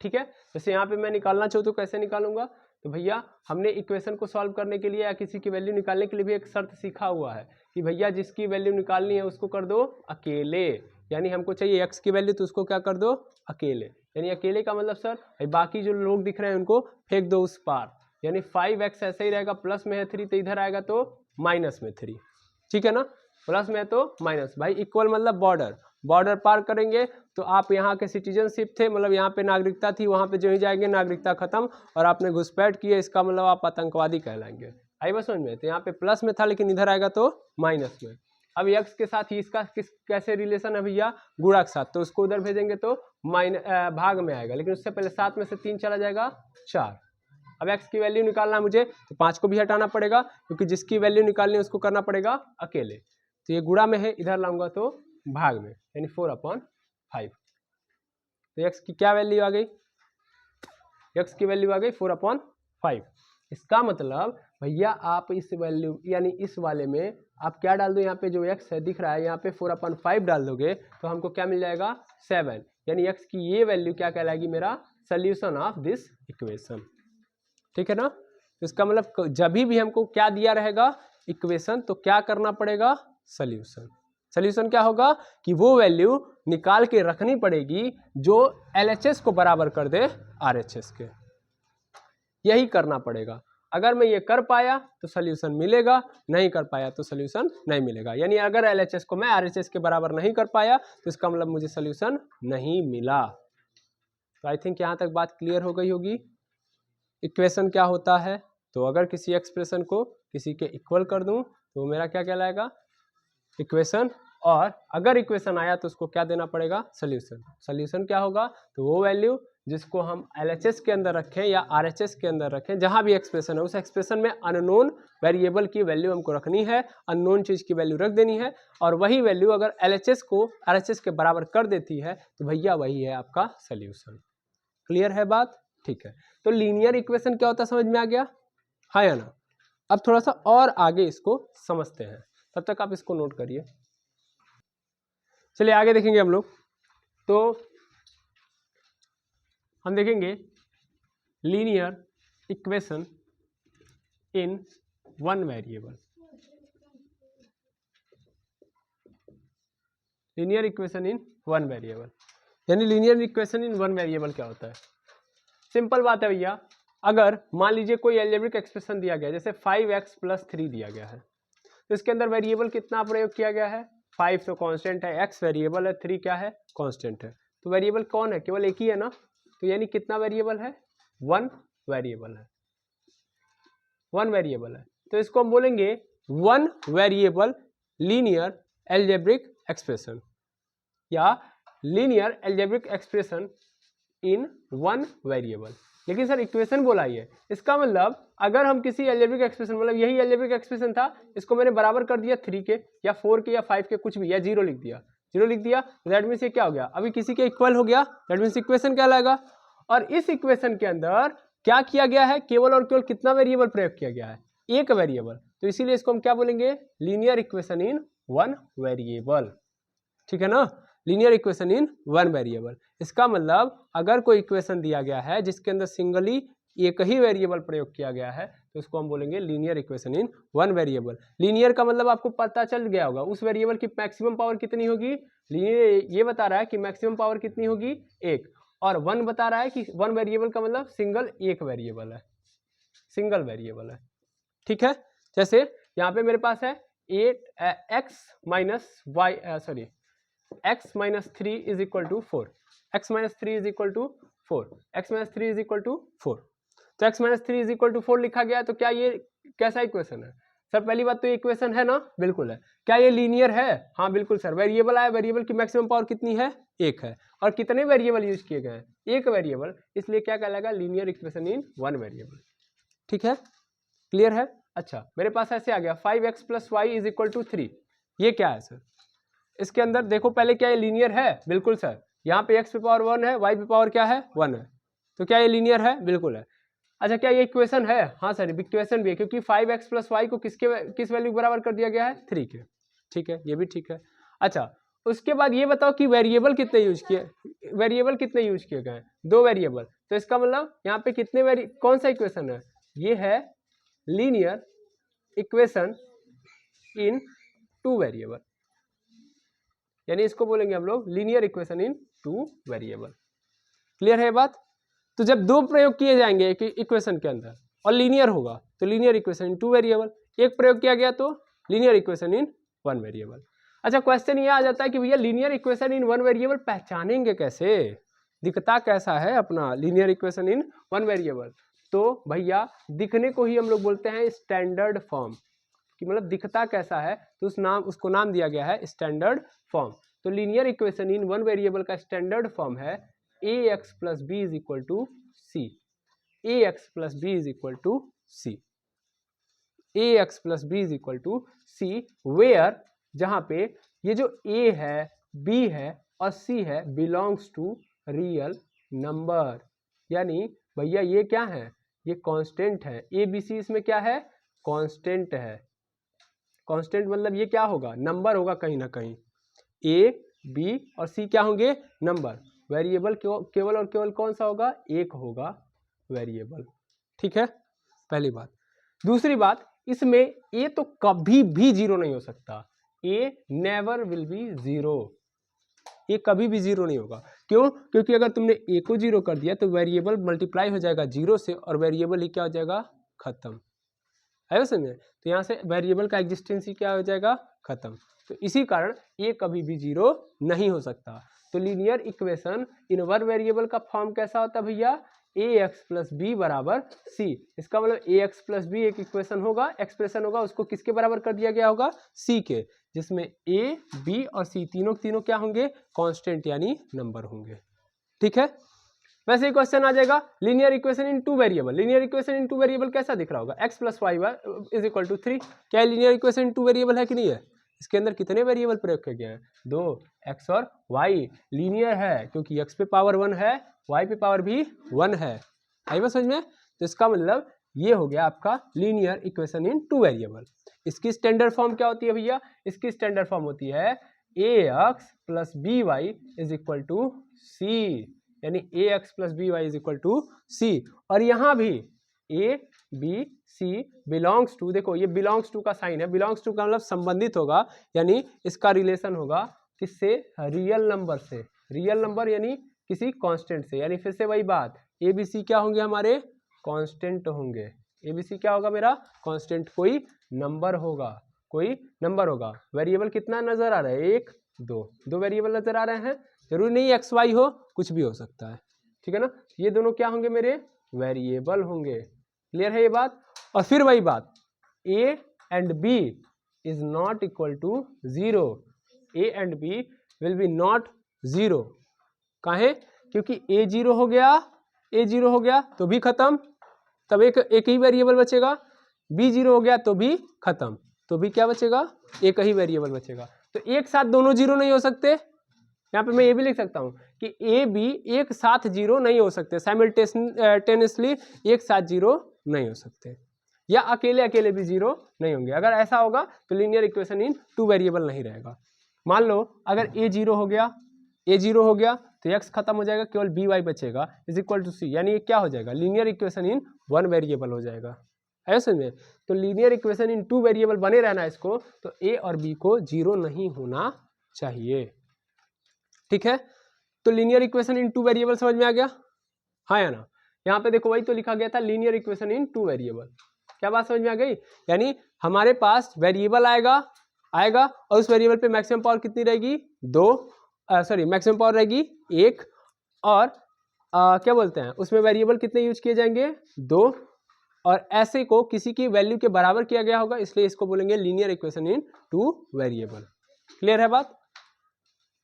ठीक है, जैसे यहाँ पे मैं निकालना चाहूँ तो कैसे निकालूंगा, तो भैया हमने इक्वेशन को सॉल्व करने के लिए या किसी की वैल्यू निकालने के लिए भी एक शर्त सीखा हुआ है कि भैया जिसकी वैल्यू निकालनी है उसको कर दो अकेले। यानी हमको चाहिए x की वैल्यू तो उसको क्या कर दो, अकेले। यानी अकेले का मतलब सर बाकी जो लोग दिख रहे हैं उनको फेंक दो उस पार, यानी 5x ऐसे ही रहेगा, प्लस में है 3 तो इधर आएगा तो माइनस में 3, ठीक है ना। प्लस में है तो माइनस, भाई इक्वल मतलब बॉर्डर पार करेंगे तो आप यहाँ के सिटीजनशिप थे, मतलब यहाँ पे नागरिकता थी, वहाँ पे जो ही जाएंगे नागरिकता खत्म और आपने घुसपैठ किया, इसका मतलब आप आतंकवादी कहलाएंगे। आई बस समझ में, तो यहाँ पे प्लस में था लेकिन इधर आएगा तो माइनस में। अब x के साथ ही इसका कैसे रिलेशन है भैया, गुणा के साथ, तो उसको उधर भेजेंगे तो भाग में आएगा, लेकिन उससे पहले 7 में से 3 चला जाएगा 4। अब x की वैल्यू निकालना है मुझे तो 5 को भी हटाना पड़ेगा, क्योंकि जिसकी वैल्यू निकालनी है उसको करना पड़ेगा अकेले। तो ये गुणा में है, इधर लाऊंगा तो भाग में, यानी 4/5। तो x की क्या वैल्यू आ गई, x की वैल्यू आ गई 4/5। इसका मतलब भैया आप इस वैल्यू यानी इस वाले में आप क्या डाल दो, यहाँ पे जो x है दिख रहा है यहाँ पे 4/5 डाल दोगे तो हमको क्या मिल जाएगा 7, यानी x की ये वैल्यू क्या कहलाएगी, मेरा सोल्यूशन ऑफ दिस इक्वेशन, ठीक है ना। तो इसका मतलब जब भी हमको क्या दिया रहेगा इक्वेशन तो क्या करना पड़ेगा, सोल्यूशन क्या होगा कि वो वैल्यू निकाल के रखनी पड़ेगी जो LHS को बराबर कर दे RHS के, यही करना पड़ेगा। अगर मैं ये कर पाया तो सोल्यूशन मिलेगा, नहीं कर पाया तो सोल्यूशन नहीं मिलेगा। यानी अगर LHS को मैं RHS के बराबर नहीं कर पाया तो इसका मतलब मुझे सोल्यूशन नहीं मिला। तो आई थिंक यहाँ तक बात क्लियर हो गई होगी। इक्वेशन क्या होता है, तो अगर किसी एक्सप्रेशन को किसी के इक्वल कर दूं तो मेरा क्या कहलाएगा, इक्वेशन। और अगर इक्वेशन आया तो उसको क्या देना पड़ेगा, सोल्यूशन। सोल्यूशन क्या होगा, तो वो वैल्यू जिसको हम LHS के अंदर रखें या RHS के अंदर रखें, जहां भी एक्सप्रेशन है उस एक्सप्रेशन में अननोन वेरिएबल की वैल्यू हमको रखनी है, अननोन चीज की वैल्यू रख देनी है, और वही वैल्यू अगर LHS को RHS के बराबर कर देती है तो भैया वही है आपका सोल्यूशन। क्लियर है बात, ठीक है। तो लीनियर इक्वेशन क्या होता है समझ में आ गया, हाँ या ना। अब थोड़ा सा और आगे इसको समझते हैं, तब तक आप इसको नोट करिए। चलिए आगे देखेंगे हम लोग। तो हम देखेंगे linear equation in one variable. Linear equation in one variable, यानी linear equation in one variable क्या होता है। सिंपल बात है भैया, अगर मान लीजिए कोई अलजेब्रिक एक्सप्रेशन दिया गया, जैसे 5x + 3 दिया गया है, तो इसके अंदर वेरिएबल कितना प्रयोग किया गया है, 5 तो कांस्टेंट है, x वेरिएबल है, 3 क्या है, कांस्टेंट है। तो वेरिएबल कौन है, केवल एक ही है ना, तो यानी कितना वेरिएबल है, वन वेरिएबल है, वन वेरिएबल है। तो इसको हम बोलेंगे one variable linear algebraic expression या linear algebraic expression in one variable. लेकिन सर इक्वेशन बोला ही है, इसका मतलब अगर हम किसी अलजेब्रिक एक्सप्रेशन, मतलब यही अलजेब्रिक एक्सप्रेशन था, इसको मैंने बराबर कर दिया 3 के या 4 के या 5 के, कुछ भी, या 0 लिख दिया, 0 लिख दिया, दैट मीन्स ये क्या हो गया, अभी किसी के इक्वल हो गया, दैट मीन्स इक्वेशन क्या लाएगा। और इस इक्वेशन के अंदर क्या किया गया है, केवल और केवल कितना वेरिएबल प्रयोग किया गया है, एक वेरिएबल। तो इसीलिए इसको हम क्या बोलेंगे, linear equation in one variable, ठीक है ना, linear equation in one variable. इसका मतलब अगर कोई इक्वेशन दिया गया है जिसके अंदर सिंगली एक ही वेरिएबल प्रयोग किया गया है, तो इसको हम बोलेंगे linear equation in one variable. Linear का मतलब आपको पता चल गया होगा, उस वेरिएबल की मैक्सिमम पावर कितनी होगी, लीनियर ये बता रहा है कि मैक्सिमम पावर कितनी होगी, एक, और वन बता रहा है कि वन वेरिएबल का मतलब सिंगल एक वेरिएबल है, सिंगल वेरिएबल है, ठीक है। जैसे यहाँ पे मेरे पास है x - 3 is equal to 4, x - 3 is equal to 4, x - 3 is equal to 4। तो x - 3 इज इक्वल टू 4 लिखा गया है, तो क्या ये कैसा इक्वेशन है सर, पहली बात तो ये इक्वेशन है ना, बिल्कुल है। क्या ये लीनियर है, हाँ बिल्कुल सर। वेरिएबल आया, वेरिएबल की मैक्सिमम पावर कितनी है, एक है, और कितने वेरिएबल यूज किए गए हैं, एक वेरिएबल, इसलिए क्या कहलाएगा, linear equation in one variable, ठीक है, क्लियर है। अच्छा मेरे पास ऐसे आ गया 5x + y is equal to 3, ये क्या है सर, इसके अंदर देखो पहले, क्या ये लीनियर है, बिल्कुल सर। यहाँ पे x पे पावर 1 है, y पे पावर क्या है, 1 है, तो क्या ये लीनियर है, बिल्कुल है। अच्छा क्या ये इक्वेशन है, हाँ सर इक्वेशन भी है, क्योंकि 5x + y को किस वैल्यू के बराबर कर दिया गया है, 3 के, ठीक है, ये भी ठीक है। अच्छा उसके बाद ये बताओ कि वेरिएबल कितने यूज किए, वेरिएबल कितने यूज किए गए, 2 वेरिएबल। तो इसका मतलब यहाँ पे कितने कौन सा इक्वेशन है, ये है linear equation in two variable, यानी इसको बोलेंगे हम लोग linear equation in two variable. Clear है बात। तो जब दो प्रयोग किए जाएंगे एक इक्वेशन के अंदर और लीनियर होगा तो linear equation in two variable, एक प्रयोग किया गया तो linear equation in one variable. अच्छा क्वेश्चन ये आ जाता है कि भैया linear equation in one variable पहचानेंगे कैसे, दिखता कैसा है अपना linear equation in one variable. तो भैया दिखने को ही हम लोग बोलते हैं स्टैंडर्ड फॉर्म, कि मतलब दिखता कैसा है, तो उसको नाम दिया गया है स्टैंडर्ड फॉर्म। तो linear equation in one variable का स्टैंडर्ड फॉर्म है ax + b is equal to c, ax + b is equal to c, ax + b is equal to c, where जहां पे ये जो a है, b है और c है बिलोंग्स टू रियल नंबर, यानी भैया ये क्या है, ये कांस्टेंट है, a b c इसमें क्या है, कांस्टेंट है। कांस्टेंट मतलब ये क्या होगा, नंबर होगा कहीं ना कहीं, a b और c क्या होंगे, नंबर। वेरिएबल केवल और केवल कौन सा होगा, एक होगा वेरिएबल, ठीक है, पहली बात। दूसरी बात, इसमें a तो कभी भी जीरो नहीं हो सकता, a never will be zero, ये कभी भी जीरो नहीं होगा। क्यों, क्योंकि अगर तुमने a को जीरो कर दिया तो वेरिएबल मल्टीप्लाई हो जाएगा जीरो से और वेरिएबल ही क्या हो जाएगा, खत्म। है समझ में? तो यहाँ से वेरिएबल का एग्जिस्टेंस ही क्या हो जाएगा, खत्म। तो इसी कारण ये कभी भी जीरो नहीं हो सकता। तो linear equation in one variable का फॉर्म कैसा होता है भैया, ए एक्स प्लस बी बराबर सी। इसका मतलब ए एक्स प्लस बी एक इक्वेशन होगा, एक्सप्रेशन होगा, उसको किसके बराबर कर दिया गया होगा, सी के, जिसमें ए बी और सी तीनों क्या होंगे, कांस्टेंट यानी नंबर होंगे। ठीक है, वैसे ही क्वेश्चन आ जाएगा linear equation in two variable. Linear equation in two variable कैसा दिख रहा होगा, x plus Y is equal to 3। क्या linear equation in two variable है कि नहीं है? इसके अंदर कितने वेरिएबल प्रयोग किए गए हैं, 2, x और y। लीनियर है क्योंकि x पे पावर 1 है, y पे पावर भी 1 है। आई बात समझ में? तो इसका मतलब ये हो गया आपका linear equation in two variable. इसकी स्टैंडर्ड फॉर्म क्या होती है भैया, इसकी स्टैंडर्ड फॉर्म होती है ax plus B Y is equal to C, यानी A X plus B Y is equal to C. और यहाँ भी A B C belongs to, देखो ये बिलोंग्स टू का साइन है, बिलोंग्स टू का मतलब संबंधित होगा, यानी इसका रिलेशन होगा किससे, रियल नंबर से। रियल नंबर यानी किसी कांस्टेंट से, यानी फिर से वही बात, ए बी सी क्या होंगे हमारे, कांस्टेंट होंगे। ए बी सी क्या होगा मेरा, कांस्टेंट, कोई नंबर होगा, कोई नंबर होगा। वेरिएबल कितना नजर आ रहा है, 1 2 वेरिएबल नजर आ रहे हैं। जरूरी नहीं एक्स वाई हो, कुछ भी हो सकता है। ठीक है ना, ये दोनों क्या होंगे मेरे, वेरिएबल होंगे। क्लियर है ये बात? और फिर वही बात, A and B is not equal to 0। A and B will be not 0। काहे? क्योंकि ए 0 हो गया, ए 0 हो गया तो भी खत्म, तब एक ही वेरिएबल बचेगा। बी 0 हो गया तो भी खत्म, तो भी क्या बचेगा, एक ही वेरिएबल बचेगा। तो एक साथ दोनों जीरो नहीं हो सकते। यहाँ पे मैं ये भी लिख सकता हूँ कि ए बी एक साथ जीरो नहीं हो सकते, साइमल्टेनियसली एक साथ जीरो नहीं हो सकते, या अकेले अकेले भी जीरो नहीं होंगे। अगर ऐसा होगा तो linear equation in two variable नहीं रहेगा। मान लो अगर ए 0 हो गया, ए 0 हो गया तो एक्स खत्म हो जाएगा, केवल बी वाई बचेगा इज इक्वल टू सी, यानी ये क्या हो जाएगा, linear equation in one variable हो जाएगा। ऐसे में तो linear equation in two variable बने रहना इसको, तो ए और बी को जीरो नहीं होना चाहिए। ठीक है, तो linear equation in two variable समझ में आ गया, हाँ या ना? यहाँ पे देखो वही तो लिखा गया था, linear equation in two variable. क्या बात समझ में आ गई? यानी हमारे पास वेरिएबल आएगा और उस वेरिएबल पे मैक्सिमम पावर कितनी रहेगी, 2, सॉरी मैक्सिमम पावर रहेगी 1, और क्या बोलते हैं उसमें वेरिएबल कितने यूज किए जाएंगे, 2, और ऐसे को किसी की वैल्यू के बराबर किया गया होगा, इसलिए इसको बोलेंगे linear equation in two variable. Clear है बात?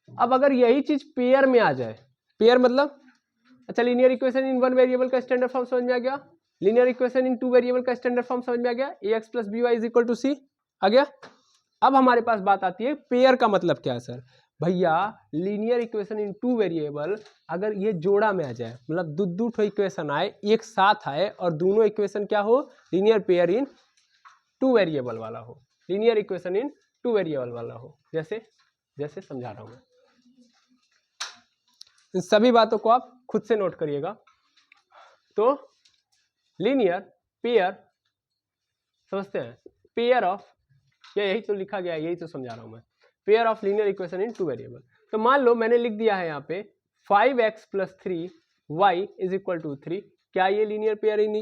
अब अगर यही चीज पेयर में आ जाए, पेयर मतलब, अच्छा linear equation in one variable का स्टैंडर्ड फॉर्म समझ में आ गया, linear equation in two variable का स्टैंडर्ड फॉर्म समझ में आ गया, A X plus B Y is equal to C आ गया। अब हमारे पास बात आती है पेयर का मतलब क्या है सर, भैया linear equation in two variable अगर ये जोड़ा में आ जाए, मतलब दो ठो इक्वेशन आए एक साथ आए और दोनों इक्वेशन क्या हो, लीनियर पेयर इन टू वेरिएबल वाला हो, linear equation in two variable वाला हो, जैसे जैसे समझा रहा हूं मैं। इन सभी बातों को आप खुद से नोट करिएगा। तो लीनियर पेयर समझते हैं, पेयर ऑफ, यही तो लिखा गया है, यही तो समझा रहा हूं मैं, pair of linear equation in two variable. तो मान लो मैंने लिख दिया है यहाँ पे 5x plus 3y is equal to 3, क्या ये linear pair in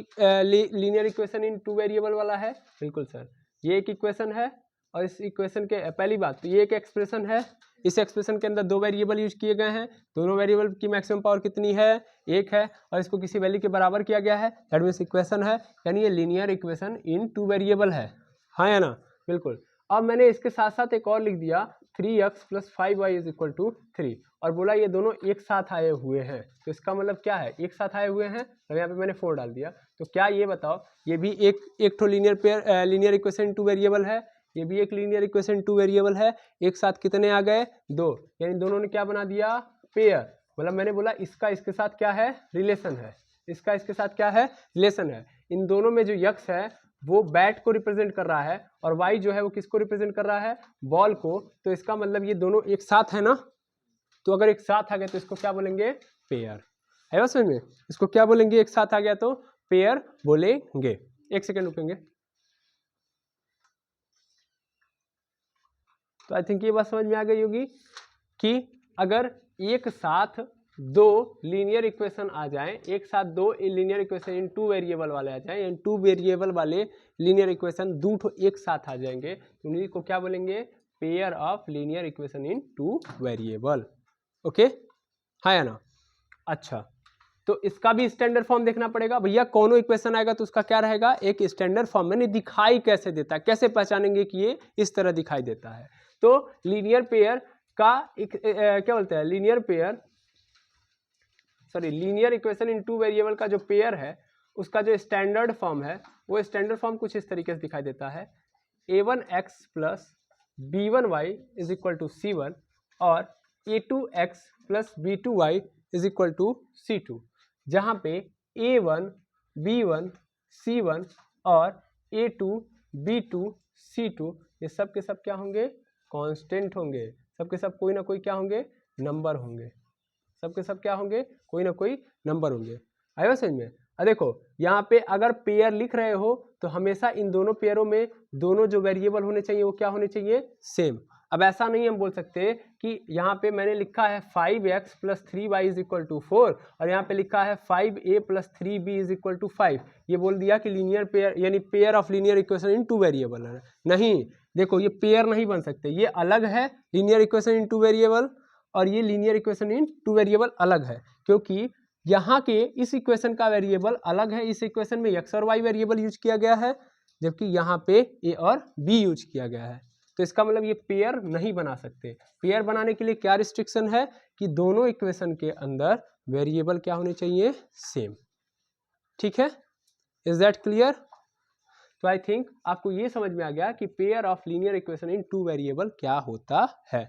linear equation in two variable वाला है? बिल्कुल सर, ये एक इक्वेशन है और इस इक्वेशन के पहली बात तो ये एक एक्सप्रेशन है, इस एक्सप्रेशन के अंदर 2 वेरिएबल यूज किए गए हैं, दोनों वेरिएबल की मैक्सिमम पावर कितनी है, 1 है, और इसको किसी वैल्यू के बराबर किया गया है, दैट मींस इक्वेशन है, यानी ये linear equation in two variable है, हाँ या ना? बिल्कुल। अब मैंने इसके साथ साथ एक और लिख दिया 3x plus 5y is equal to 3, और बोला ये दोनों एक साथ आए हुए हैं, तो इसका मतलब क्या है, एक साथ आए हुए हैं, तो यहाँ पे मैंने 4 डाल दिया। तो क्या ये बताओ, ये भी एक ठो लीनियर इक्वेशन टू वेरिएबल है, ये भी एक लीनियर इक्वेशन टू वेरिएबल है, एक साथ कितने आ गए, 2, यानी दोनों ने क्या बना दिया, पेयर। मतलब मैंने बोला इसका इसके साथ क्या है, रिलेशन है, इसका इसके साथ क्या है, रिलेशन है। इन दोनों में जो यक्स है वो बैट को रिप्रेजेंट कर रहा है और वाई जो है वो किसको रिप्रेजेंट कर रहा है, बॉल को। तो इसका मतलब ये दोनों एक साथ है ना, तो अगर एक साथ आ गए तो इसको क्या बोलेंगे, पेयर। है समझ में? इसको क्या बोलेंगे, एक साथ आ गया तो पेयर बोलेंगे। एक सेकेंड रुकेंगे। तो आई थिंक ये बात समझ में आ गई होगी कि अगर एक साथ दो लीनियर इक्वेशन आ जाएं एक साथ, दो linear equation in two variable वाले आ जाएं, इन टू वेरिएबल वाले लीनियर इक्वेशन दो ठो एक साथ आ जाएंगे तो उन्हीं को क्या बोलेंगे, pair of linear equation in two variable. Okay, हाँ या ना। अच्छा, तो इसका भी स्टैंडर्ड फॉर्म देखना पड़ेगा भैया, कौन इक्वेशन आएगा तो उसका क्या रहेगा, एक स्टैंडर्ड फॉर्म में दिखाई कैसे देता है, कैसे पहचानेंगे कि ये इस तरह दिखाई देता है। तो लीनियर पेयर का क्या बोलते हैं, linear pair, sorry linear equation in two variable का जो पेयर है उसका जो स्टैंडर्ड फॉर्म है वो स्टैंडर्ड फॉर्म कुछ इस तरीके से दिखाई देता है, a1x plus b1y is equal to c1 और a2x plus b2y is equal to c2, जहाँ पे a1 b1 c1 और a2 b2 c2 ये सब के सब क्या होंगे, कांस्टेंट होंगे, सब के सब कोई ना कोई क्या होंगे, नंबर होंगे, सब के सब क्या होंगे, कोई ना कोई नंबर होंगे। आया समझ में। देखो यहाँ पे अगर पेयर लिख रहे हो तो हमेशा इन दोनों पेयरों में दोनों जो वेरिएबल होने चाहिए वो क्या होने चाहिए, सेम। अब ऐसा नहीं हम बोल सकते कि यहाँ पे मैंने लिखा है 5x plus 3y is equal to 4 और यहाँ पे लिखा है 5a plus 3b is equal to 5, ये बोल दिया कि लीनियर पेयर यानी pair of linear equation in two variable है। नहीं, देखो ये पेयर नहीं बन सकते, ये अलग है linear equation in two variable और ये linear equation in two variable अलग है, क्योंकि यहाँ के इस इक्वेशन का वेरिएबल अलग है, इस इक्वेशन में x और y वेरिएबल यूज किया गया है जबकि यहाँ पे a और b यूज किया गया है। तो इसका मतलब ये पेयर नहीं बना सकते। पेयर बनाने के लिए क्या रिस्ट्रिक्शन है कि दोनों इक्वेशन के अंदर वेरिएबल क्या होने चाहिए, सेम। ठीक है, इज दैट क्लियर। तो आई थिंक आपको ये समझ में आ गया कि pair of linear equation in two variable क्या होता है।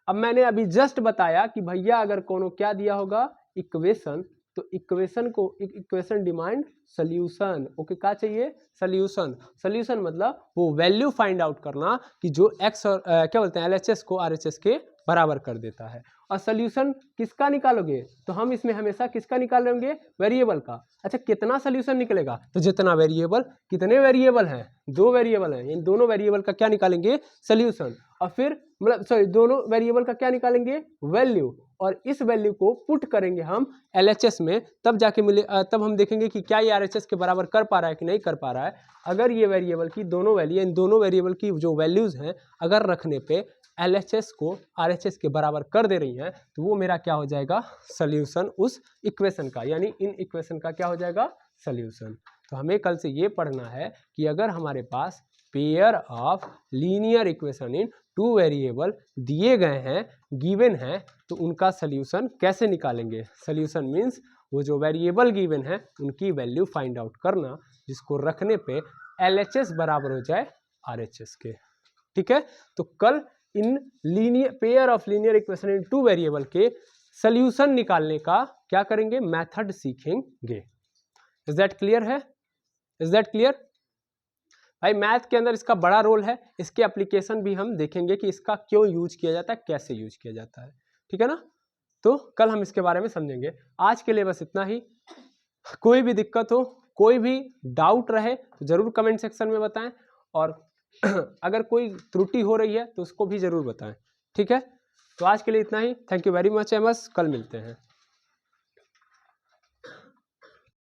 अब मैंने अभी जस्ट बताया कि भैया अगर कोनो क्या दिया होगा, इक्वेशन, तो इक्वेशन को इक्वेशन डिमांड सोल्यूशन। ओके, क्या चाहिए, सोल्यूशन। सोल्यूशन मतलब वो वैल्यू फाइंड आउट करना कि जो एक्स और क्या बोलते हैं एलएचएस को आरएचएस के बराबर कर देता है। और सोल्यूशन किसका निकालोगे, तो हम इसमें हमेशा किसका निकालेंगे, वेरिएबल का। अच्छा, कितना सोल्यूशन निकलेगा, तो जितना वेरिएबल, कितने वेरिएबल हैं, दो वेरिएबल हैं, इन दोनों वेरिएबल का क्या निकालेंगे, सोल्यूशन। और फिर मतलब सॉरी दोनों वेरिएबल का क्या निकालेंगे, वैल्यू, और इस वैल्यू को पुट करेंगे हम एलएचएस में, तब जाके मिले, तब हम देखेंगे कि क्या ये आरएचएस के बराबर कर पा रहा है कि नहीं कर पा रहा है। अगर ये वेरिएबल की दोनों वैल्यू, इन दोनों वेरिएबल की जो वैल्यूज हैं अगर रखने पे एलएचएस को आरएचएस के बराबर कर दे रही हैं तो वो मेरा क्या हो जाएगा, सोल्यूशन उस इक्वेशन का, यानी इन इक्वेशन का क्या हो जाएगा, सोल्यूशन। तो हमें कल से ये पढ़ना है कि अगर हमारे पास pair of linear equation in two variable दिए गए हैं, गिवन हैं, तो उनका सोल्यूशन कैसे निकालेंगे। सोल्यूशन मीन्स वो जो वेरिएबल गिवन है उनकी वैल्यू फाइंड आउट करना जिसको रखने पे एलएचएस बराबर हो जाए आरएचएस के। ठीक है, तो कल इन linear pair of linear equation in two variable के सोल्यूशन निकालने का क्या करेंगे, मेथड सीखेंगे। इज दैट क्लियर है, इज दैट क्लियर। भाई मैथ के अंदर इसका बड़ा रोल है, इसके एप्लीकेशन भी हम देखेंगे कि इसका क्यों यूज किया जाता है, कैसे यूज किया जाता है। ठीक है ना, तो कल हम इसके बारे में समझेंगे। आज के लिए बस इतना ही। कोई भी दिक्कत हो, कोई भी डाउट रहे तो जरूर कमेंट सेक्शन में बताएं, और अगर कोई त्रुटि हो रही है तो उसको भी जरूर बताएं। ठीक है, तो आज के लिए इतना ही। Thank you very much MS, कल मिलते हैं।